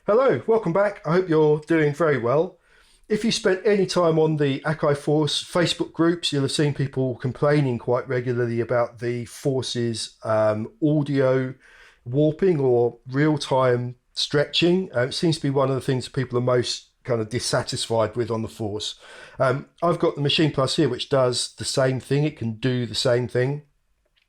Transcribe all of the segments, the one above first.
Hello, welcome back. I hope you're doing very well. If you spent any time on the Akai Force Facebook groups, you'll have seen people complaining quite regularly about the Force's audio warping or real-time stretching. It seems to be one of the things people are most kind of dissatisfied with on the Force. I've got the Maschine Plus here, which does the same thing. It can do the same thing.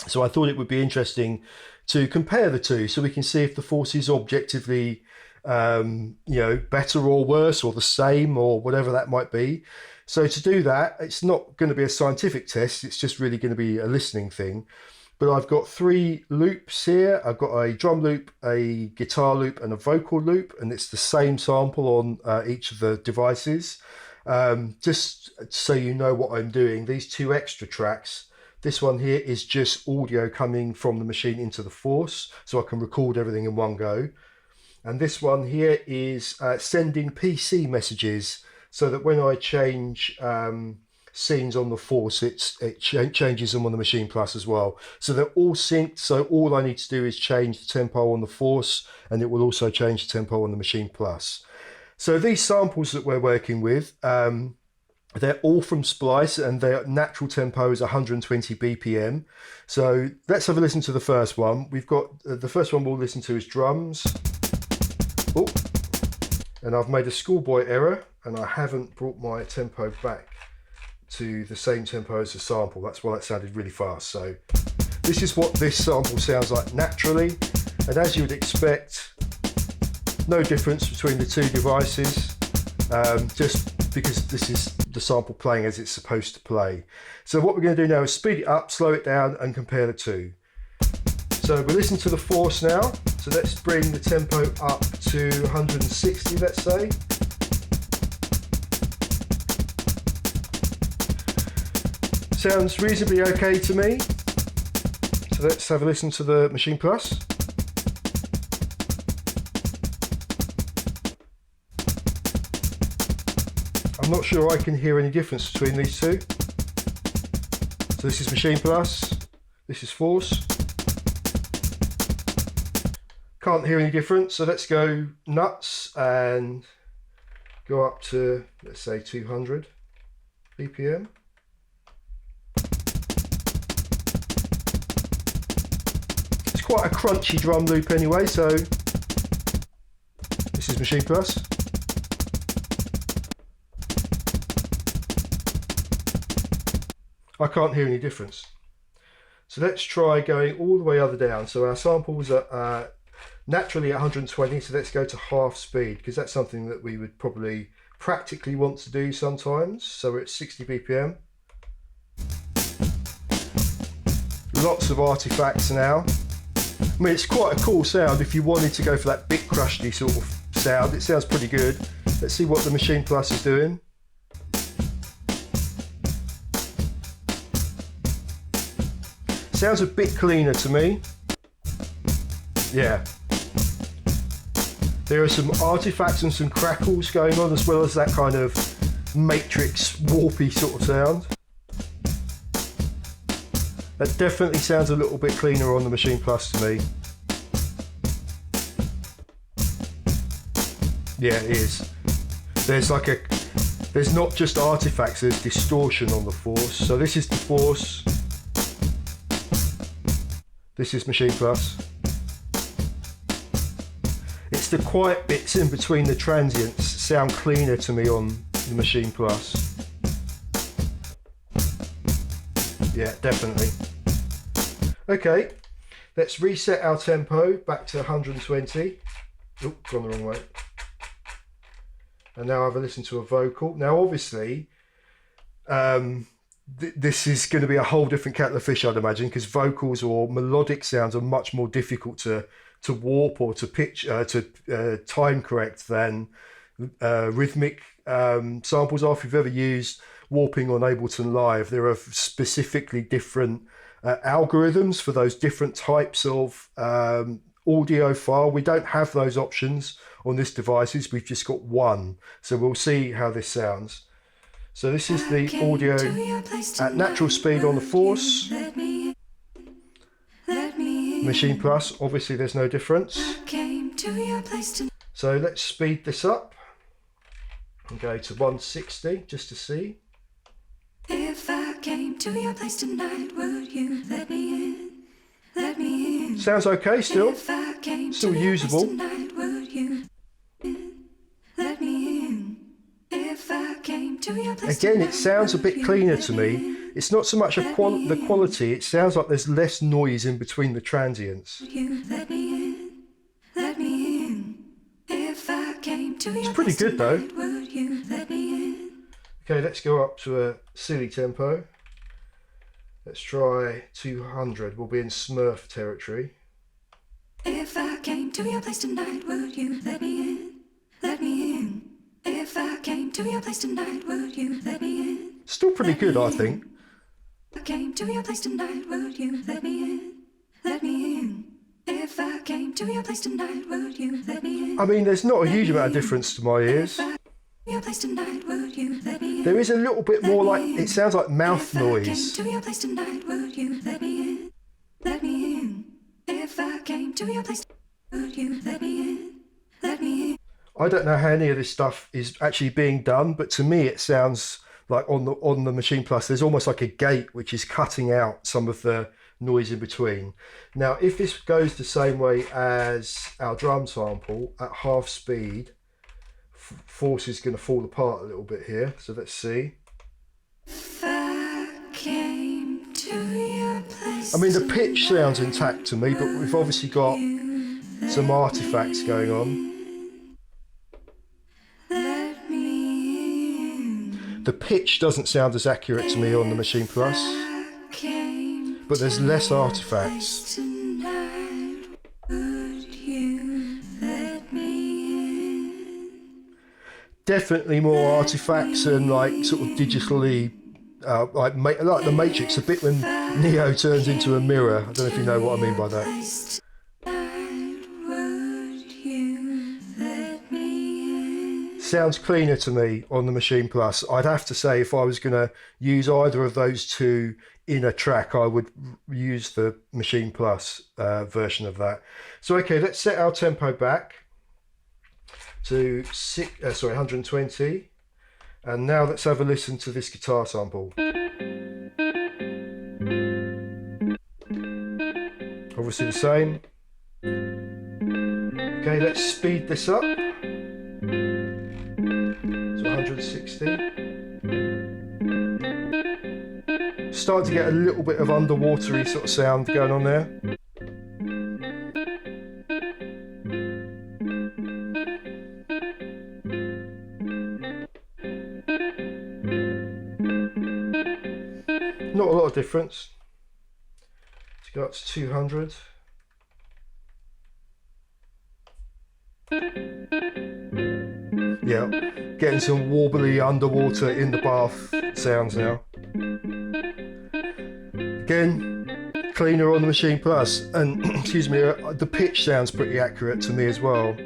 So I thought it would be interesting to compare the two so we can see if the Force is objectively better or worse or the same or whatever that might be. So to do that, it's not going to be a scientific test. It's just really going to be a listening thing. But I've got 3 loops here. I've got a drum loop, a guitar loop and a vocal loop, and it's the same sample on each of the devices. Just so you know what I'm doing, these 2 extra tracks, this one here is just audio coming from the machine into the Force, so I can record everything in one go. And this one here is sending PC messages, so that when I change scenes on the Force, it changes them on the Maschine Plus as well. So they're all synced, so all I need to do is change the tempo on the Force, and it will also change the tempo on the Maschine Plus. So these samples that we're working with, they're all from Splice, and their natural tempo is 120 BPM. So let's have a listen to the first one. We've got, the first one we'll listen to is drums. Oh, and I've made a schoolboy error, and I haven't brought my tempo back to the same tempo as the sample. That's why that sounded really fast. So this is what this sample sounds like naturally, and as you would expect, no difference between the 2 devices, just because this is the sample playing as it's supposed to play. So what we're going to do now is speed it up, slow it down, and compare the 2. So we'll listen to the Force now. So let's bring the tempo up to 160, let's say. Sounds reasonably okay to me. So let's have a listen to the Maschine Plus. I'm not sure I can hear any difference between these 2. So this is Maschine Plus, this is Force. Can't hear any difference, so let's go nuts and go up to, let's say, 200 BPM. It's quite a crunchy drum loop anyway, so this is Maschine Plus. I can't hear any difference. So let's try going all the way other down. So our samples are naturally at 120, so let's go to half speed, because that's something that we would probably practically want to do sometimes. So we're at 60 BPM. Lots of artifacts now. I mean, it's quite a cool sound if you wanted to go for that bit crusty sort of sound. It sounds pretty good. Let's see what the Maschine Plus is doing. Sounds a bit cleaner to me. Yeah. There are some artifacts and some crackles going on, as well as that kind of matrix warpy sort of sound. That definitely sounds a little bit cleaner on the Maschine Plus to me. Yeah, it is. There's not just artifacts, there's distortion on the Force. So this is the Force. This is Maschine Plus. It's the quiet bits in between the transients sound cleaner to me on the Maschine Plus. Yeah, definitely. Okay, let's reset our tempo back to 120. Oh, gone the wrong way. And now have a listen to a vocal. Now obviously, this is going to be a whole different kettle of fish, I'd imagine, because vocals or melodic sounds are much more difficult to warp or to pitch, to time correct than rhythmic samples are. If you've ever used warping on Ableton Live, there are specifically different algorithms for those different types of audio file. We don't have those options on this devices, we've just got one. So we'll see how this sounds. So this is the audio at natural speed on the Force. Maschine Plus, obviously there's no difference. So let's speed this up and go to 160 just to see. If I came to your place tonight, would you let me in? Let me in. Sounds okay still. If I came Still to your place usable. tonight, would you let me in? If I came to your place Again, tonight, it sounds a bit cleaner to me. It's not so much the quality, it sounds like there's less noise in between the transients. you let me in? Let me in. If I came to your Pretty place good though. tonight, would you let me in? Okay, let's go up to a silly tempo. Let's try 200. We'll be in Smurf territory. If I came to your place tonight, would you let me in? Let me in. If I came to your place tonight, would you let me in? Still pretty good, I think. If I came to your place tonight, would you let me in? Let me in. If I came to your place tonight, would you let me in? I mean, there's not a huge amount of difference to my ears. Your place tonight, would you let me in? There is a little bit more like, it sounds like mouth If I came noise. to your place tonight, would you let me in? Let me in. If I came to your place, would you let me in? Let me in. I don't know how any of this stuff is actually being done, but to me it sounds like on the Maschine Plus, there's almost like a gate which is cutting out some of the noise in between. Now, if this goes the same way as our drum sample at half speed, force is going to fall apart a little bit here. So let's see. If I came to your place I mean, the pitch sounds intact to me, but we've obviously got some artifacts going on. let me in. The pitch doesn't sound as accurate to me on the Maschine Plus, Came but there's less artifacts. tonight, would you let me in? Definitely more artifacts and like sort of digitally, like the Matrix, a bit when Neo turns into a mirror. I don't know if you know what I mean by that. Place tonight, would you let me in? Sounds cleaner to me on the Maschine Plus. I'd have to say if I was going to use either of those two in a track, I would use the Maschine Plus version of that. So okay, let's set our tempo back to 120, and now let's have a listen to this guitar sample. Obviously the same. Okay, let's speed this up to 160. Starting to get a little bit of underwatery sort of sound going on there. Not a lot of difference. Let's go up to 200. Yeah, getting some warbly underwater in the bath sounds now. Again, cleaner on the Maschine Plus, and excuse me, the pitch sounds pretty accurate to me as well.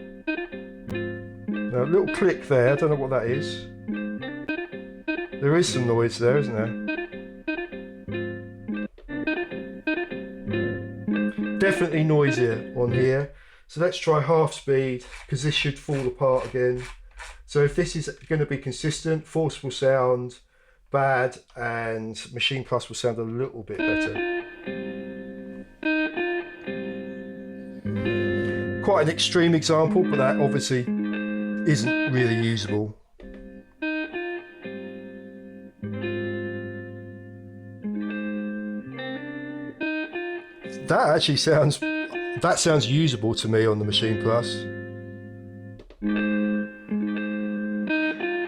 Now, a little click there, I don't know what that is. There is some noise there, isn't there? Definitely noisier on here. So let's try half speed, because this should fall apart again. So if this is going to be consistent, force will sound bad and Maschine Plus will sound a little bit better. Quite an extreme example, but that obviously isn't really usable. That actually sounds usable to me on the Maschine Plus.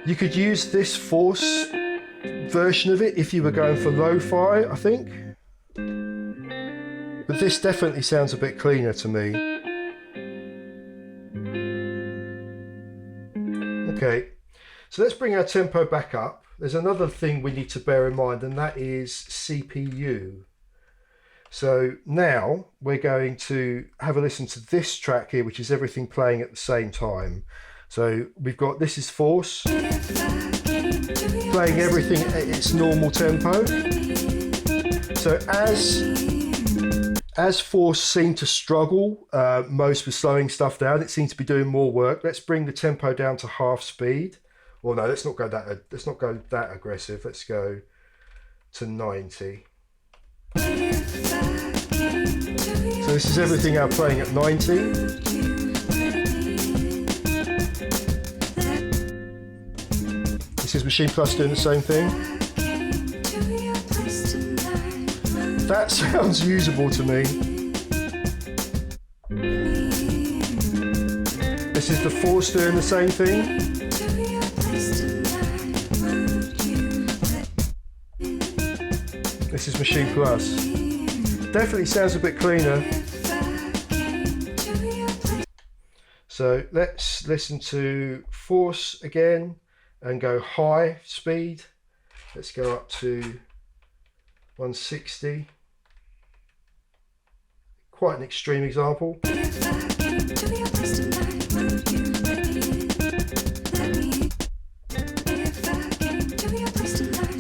You could use this force version of it if you were going for lo-fi, I think. But this definitely sounds a bit cleaner to me. Okay, so let's bring our tempo back up. There's another thing we need to bear in mind, and that is CPU. So now we're going to have a listen to this track here, which is everything playing at the same time. So we've got, this is force, playing everything at its normal tempo. So as As Force seemed to struggle most with slowing stuff down, it seems to be doing more work. Let's bring the tempo down to half speed. Well, no, let's not go that aggressive. Let's go to 90. So this is everything now playing at 90. This is Maschine Plus doing the same thing. That sounds usable to me. This is the Force doing the same thing. This is Maschine Plus. Definitely sounds a bit cleaner. So let's listen to Force again and go high speed. Let's go up to 160. Quite an extreme example. So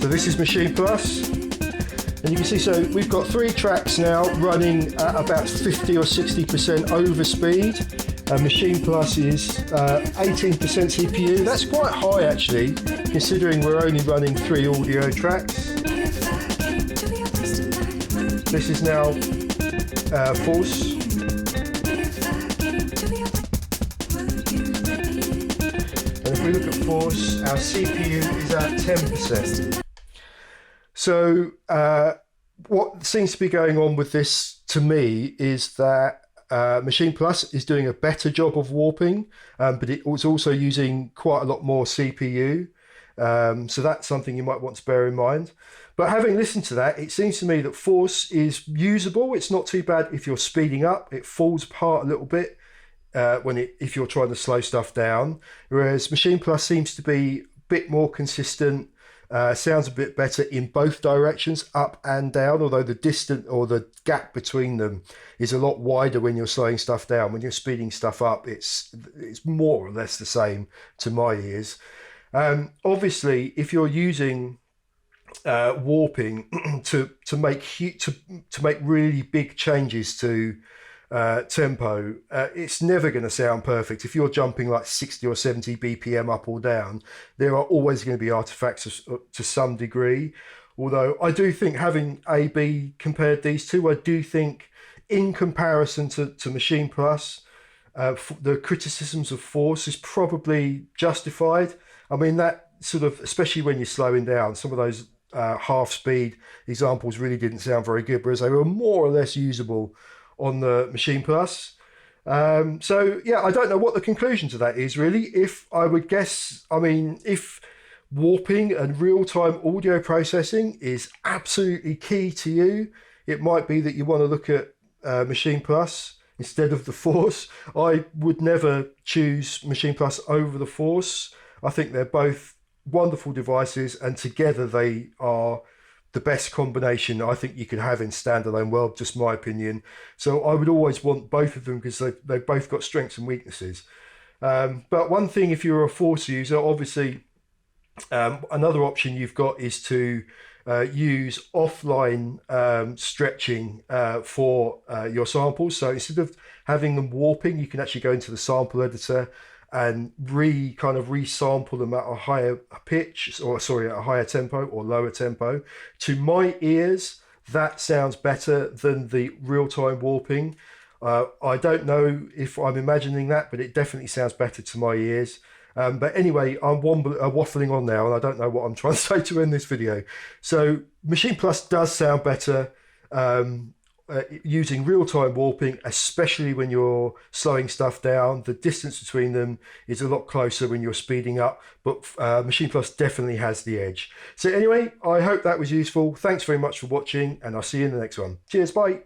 this is Maschine Plus. And you can see, so we've got 3 tracks now running at about 50 or 60% over speed. Maschine Plus is 18% CPU. That's quite high actually, considering we're only running 3 audio tracks. This is now Force. And if we look at Force, our CPU is at 10%. So what seems to be going on with this to me is that Maschine Plus is doing a better job of warping, but it was also using quite a lot more CPU. So that's something you might want to bear in mind. But having listened to that, it seems to me that Force is usable. It's not too bad if you're speeding up. It falls apart a little bit if you're trying to slow stuff down. Whereas Maschine Plus seems to be a bit more consistent. Sounds a bit better in both directions, up and down, although the distance or the gap between them is a lot wider when you're slowing stuff down. When you're speeding stuff up, it's more or less the same to my ears. Obviously, if you're using warping to make really big changes to tempo, it's never going to sound perfect. If you're jumping like 60 or 70 BPM up or down, there are always going to be artifacts to some degree. Although I do think, having A/B compared these two, I do think in comparison to Maschine Plus, the criticisms of Force is probably justified. I mean, that sort of, especially when you're slowing down, some of those half speed examples really didn't sound very good, whereas they were more or less usable on the Maschine Plus. So yeah, I don't know what the conclusion to that is really. If I would guess, I mean, if warping and real-time audio processing is absolutely key to you, it might be that you want to look at Maschine Plus instead of the Force. I would never choose Maschine Plus over the Force. I think they're both wonderful devices, and together they are the best combination I think you could have in standalone world, just my opinion. So I would always want both of them because they've both got strengths and weaknesses. But one thing, if you're a Force user, obviously another option you've got is to use offline stretching for your samples. So instead of having them warping, you can actually go into the sample editor and resample them at a higher pitch, or sorry, at a higher tempo or lower tempo. To my ears, that sounds better than the real-time warping. I don't know if I'm imagining that, but it definitely sounds better to my ears. But anyway, I'm waffling on now, and I don't know what I'm trying to say to end this video. So Maschine Plus does sound better using real-time warping, especially when you're slowing stuff down. The distance between them is a lot closer when you're speeding up, but Maschine Plus definitely has the edge. So anyway, I hope that was useful. Thanks very much for watching, and I'll see you in the next one. Cheers, bye.